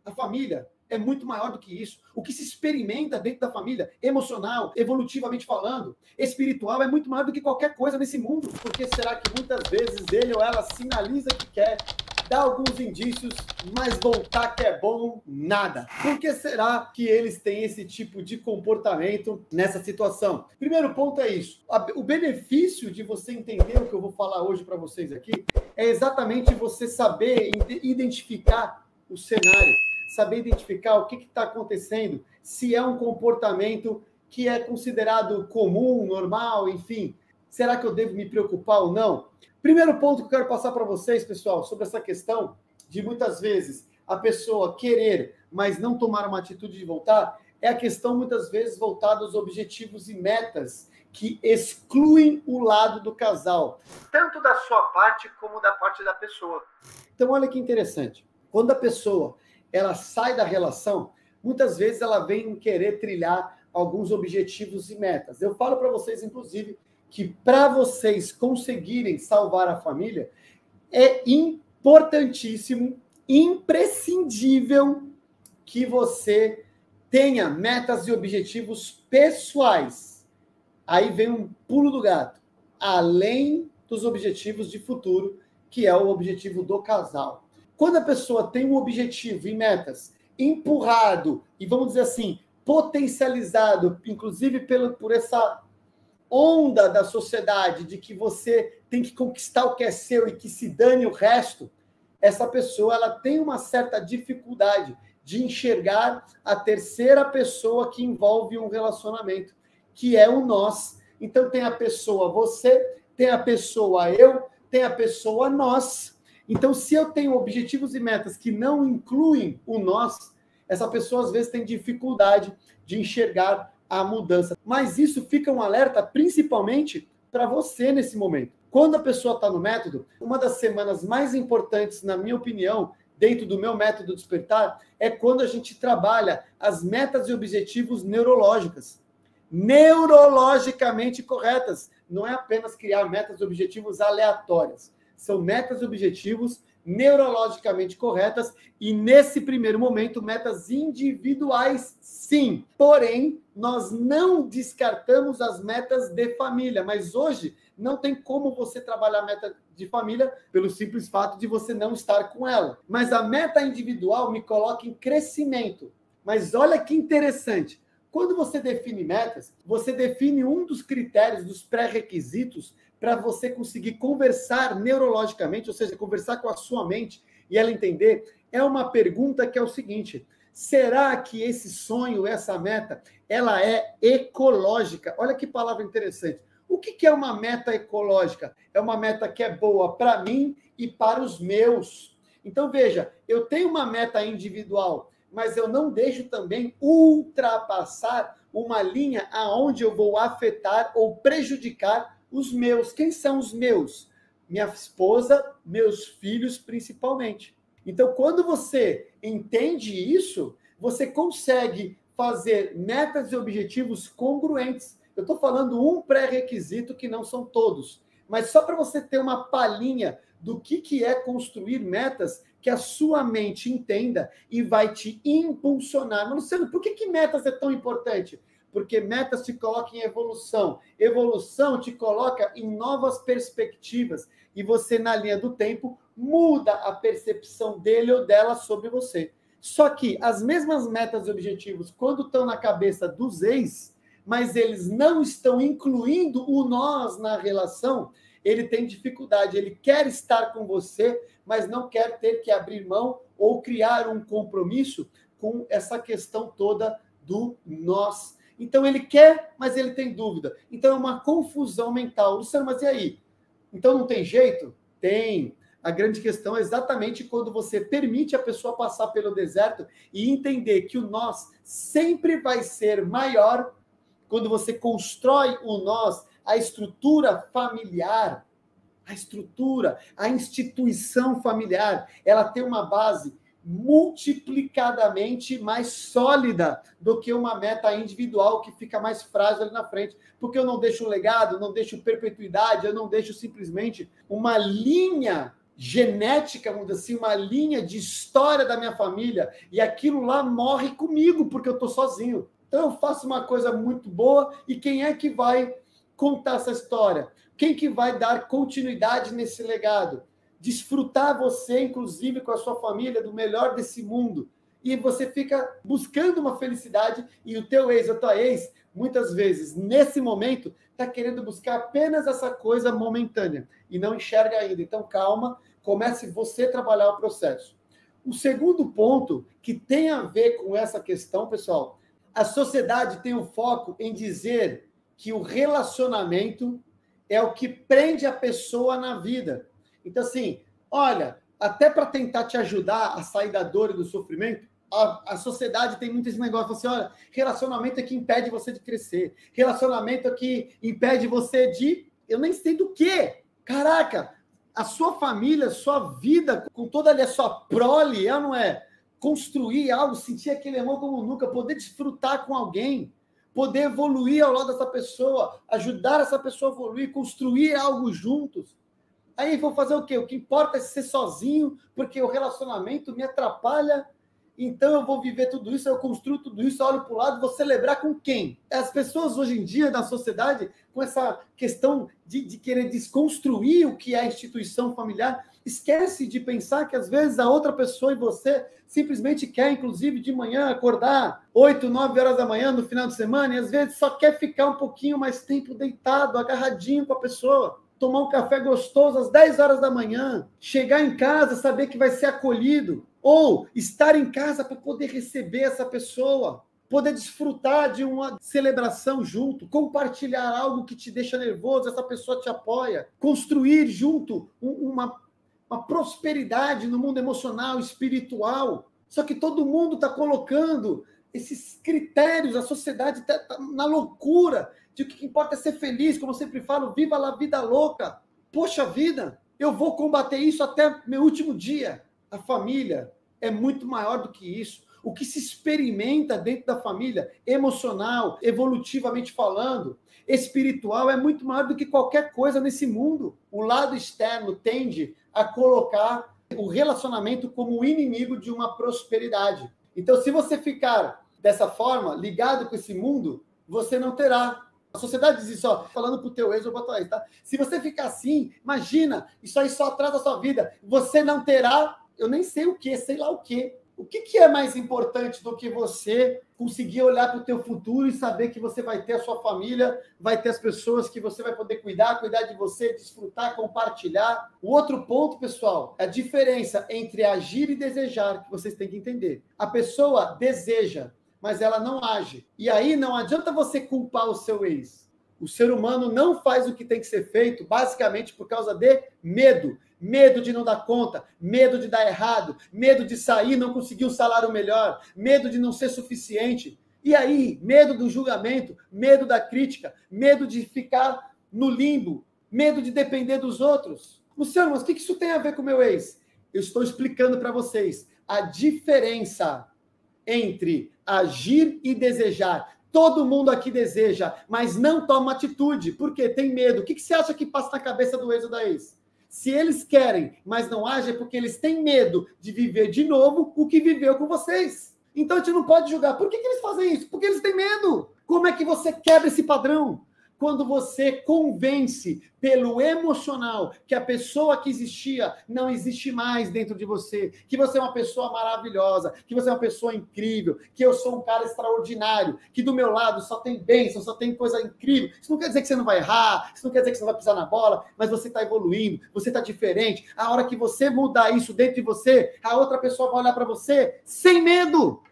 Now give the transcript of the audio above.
A família é muito maior do que isso. O que se experimenta dentro da família, emocional, evolutivamente falando, espiritual, é muito maior do que qualquer coisa nesse mundo. Porque será que muitas vezes ele ou ela sinaliza que quer, dá alguns indícios, mas voltar que é bom, nada? Por que será que eles têm esse tipo de comportamento nessa situação? Primeiro ponto é isso. O benefício de você entender o que eu vou falar hoje para vocês aqui é exatamente você saber identificar o cenário, saber identificar o que está acontecendo, se é um comportamento que é considerado comum, normal, enfim. Será que eu devo me preocupar ou não? Primeiro ponto que eu quero passar para vocês, pessoal, sobre essa questão de muitas vezes a pessoa querer, mas não tomar uma atitude de voltar, é a questão muitas vezes voltada aos objetivos e metas que excluem o lado do casal, tanto da sua parte como da parte da pessoa. Então, olha que interessante. Quando a pessoa ela sai da relação, muitas vezes ela vem querer trilhar alguns objetivos e metas. Eu falo para vocês, inclusive, que para vocês conseguirem salvar a família, é importantíssimo, imprescindível que você tenha metas e objetivos pessoais. Aí vem um pulo do gato, além dos objetivos de futuro, que é o objetivo do casal. Quando a pessoa tem um objetivo e metas empurrado e, vamos dizer assim, potencializado, inclusive por essa onda da sociedade de que você tem que conquistar o que é seu e que se dane o resto, essa pessoa ela tem uma certa dificuldade de enxergar a terceira pessoa que envolve um relacionamento, que é o nós. Então tem a pessoa você, tem a pessoa eu, tem a pessoa nós. Então, se eu tenho objetivos e metas que não incluem o nós, essa pessoa às vezes tem dificuldade de enxergar a mudança. Mas isso fica um alerta principalmente para você nesse momento. Quando a pessoa está no método, uma das semanas mais importantes, na minha opinião, dentro do meu método Despertar, é quando a gente trabalha as metas e objetivos neurológicas. Neurologicamente corretas. Não é apenas criar metas e objetivos aleatórias. São metas e objetivos neurologicamente corretas e, nesse primeiro momento, metas individuais, sim. Porém, nós não descartamos as metas de família, mas hoje não tem como você trabalhar a meta de família pelo simples fato de você não estar com ela. Mas a meta individual me coloca em crescimento. Mas olha que interessante. Quando você define metas, você define um dos critérios, dos pré-requisitos para você conseguir conversar neurologicamente, ou seja, conversar com a sua mente e ela entender, é uma pergunta que é o seguinte: será que esse sonho, essa meta, ela é ecológica? Olha que palavra interessante. O que é uma meta ecológica? É uma meta que é boa para mim e para os meus. Então, veja, eu tenho uma meta individual, mas eu não deixo também ultrapassar uma linha aonde eu vou afetar ou prejudicar os meus. Quem são os meus? Minha esposa, meus filhos, principalmente. Então, quando você entende isso, você consegue fazer metas e objetivos congruentes. Eu estou falando um pré-requisito que não são todos, mas só para você ter uma palhinha do que é construir metas que a sua mente entenda e vai te impulsionar. Mas, Luciano, por que metas é tão importante? Porque metas te colocam em evolução. Evolução te coloca em novas perspectivas. E você, na linha do tempo, muda a percepção dele ou dela sobre você. Só que as mesmas metas e objetivos, quando estão na cabeça dos ex, mas eles não estão incluindo o nós na relação, ele tem dificuldade. Ele quer estar com você, mas não quer ter que abrir mão ou criar um compromisso com essa questão toda do nós. Então, ele quer, mas ele tem dúvida. Então, é uma confusão mental. Luciano, mas e aí? Então, não tem jeito? Tem. A grande questão é exatamente quando você permite a pessoa passar pelo deserto e entender que o nós sempre vai ser maior quando você constrói o nós, a estrutura familiar, a instituição familiar, ela tem uma base multiplicadamente mais sólida do que uma meta individual que fica mais frágil ali na frente, porque eu não deixo um legado, não deixo perpetuidade, eu não deixo simplesmente uma linha genética, vamos dizer assim, uma linha de história da minha família, e aquilo lá morre comigo, porque eu estou sozinho. Então eu faço uma coisa muito boa, e quem é que vai contar essa história? Quem que vai dar continuidade nesse legado? Desfrutar você, inclusive, com a sua família, do melhor desse mundo. E você fica buscando uma felicidade, e o teu ex, a tua ex, muitas vezes, nesse momento, está querendo buscar apenas essa coisa momentânea, e não enxerga ainda. Então, calma, comece você a trabalhar o processo. O segundo ponto, que tem a ver com essa questão, pessoal, a sociedade tem um foco em dizer que o relacionamento é o que prende a pessoa na vida. Então, assim, olha, até para tentar te ajudar a sair da dor e do sofrimento, a sociedade tem muito esse negócio assim, olha, relacionamento é que impede você de crescer. Relacionamento é que impede você de... Eu nem sei do quê. Caraca, a sua família, sua vida, com toda ali a sua prole, ela não é construir algo, sentir aquele amor como nunca, poder desfrutar com alguém, poder evoluir ao lado dessa pessoa, ajudar essa pessoa a evoluir, construir algo juntos. Aí vou fazer o quê? O que importa é ser sozinho, porque o relacionamento me atrapalha. Então eu vou viver tudo isso, eu construo tudo isso, eu olho para o lado, vou celebrar com quem? As pessoas hoje em dia, na sociedade, com essa questão de querer desconstruir o que é a instituição familiar, esquece de pensar que às vezes a outra pessoa e você simplesmente quer, inclusive, de manhã acordar 8, 9 horas da manhã no final de semana, e às vezes só quer ficar um pouquinho mais tempo deitado, agarradinho com a pessoa. Tomar um café gostoso às 10 horas da manhã, chegar em casa, saber que vai ser acolhido, ou estar em casa para poder receber essa pessoa, poder desfrutar de uma celebração junto, compartilhar algo que te deixa nervoso, essa pessoa te apoia, construir junto uma prosperidade no mundo emocional, espiritual. Só que todo mundo está colocando esses critérios, a sociedade está na loucura de que o que importa é ser feliz, como eu sempre falo, viva a vida louca. Poxa vida, eu vou combater isso até meu último dia. A família é muito maior do que isso. O que se experimenta dentro da família, emocional, evolutivamente falando, espiritual, é muito maior do que qualquer coisa nesse mundo. O lado externo tende a colocar o relacionamento como o inimigo de uma prosperidade. Então, se você ficar dessa forma, ligado com esse mundo, você não terá. A sociedade diz isso, ó, falando pro teu ex ou pra tua ex, tá? Se você ficar assim, imagina, isso aí só atrasa a sua vida. Você não terá, eu nem sei o que, sei lá o quê. O que é mais importante do que você conseguir olhar para o teu futuro e saber que você vai ter a sua família, vai ter as pessoas que você vai poder cuidar de você, desfrutar, compartilhar. O outro ponto, pessoal, é a diferença entre agir e desejar, que vocês têm que entender. A pessoa deseja, mas ela não age. E aí não adianta você culpar o seu ex. O ser humano não faz o que tem que ser feito, basicamente por causa de medo. Medo de não dar conta, medo de dar errado, medo de sair e não conseguir um salário melhor, medo de não ser suficiente. E aí, medo do julgamento, medo da crítica, medo de ficar no limbo, medo de depender dos outros. Luciano, mas o que isso tem a ver com o meu ex? Eu estou explicando para vocês a diferença entre agir e desejar. Todo mundo aqui deseja, mas não toma atitude, porque tem medo. O que você acha que passa na cabeça do ex ou da ex? Se eles querem, mas não agem, é porque eles têm medo de viver de novo o que viveu com vocês. Então a gente não pode julgar. Por que eles fazem isso? Porque eles têm medo. Como é que você quebra esse padrão? Quando você convence pelo emocional que a pessoa que existia não existe mais dentro de você, que você é uma pessoa maravilhosa, que você é uma pessoa incrível, que eu sou um cara extraordinário, que do meu lado só tem bênção, só tem coisa incrível. Isso não quer dizer que você não vai errar, isso não quer dizer que você não vai pisar na bola, mas você está evoluindo, você está diferente. A hora que você mudar isso dentro de você, a outra pessoa vai olhar para você sem medo.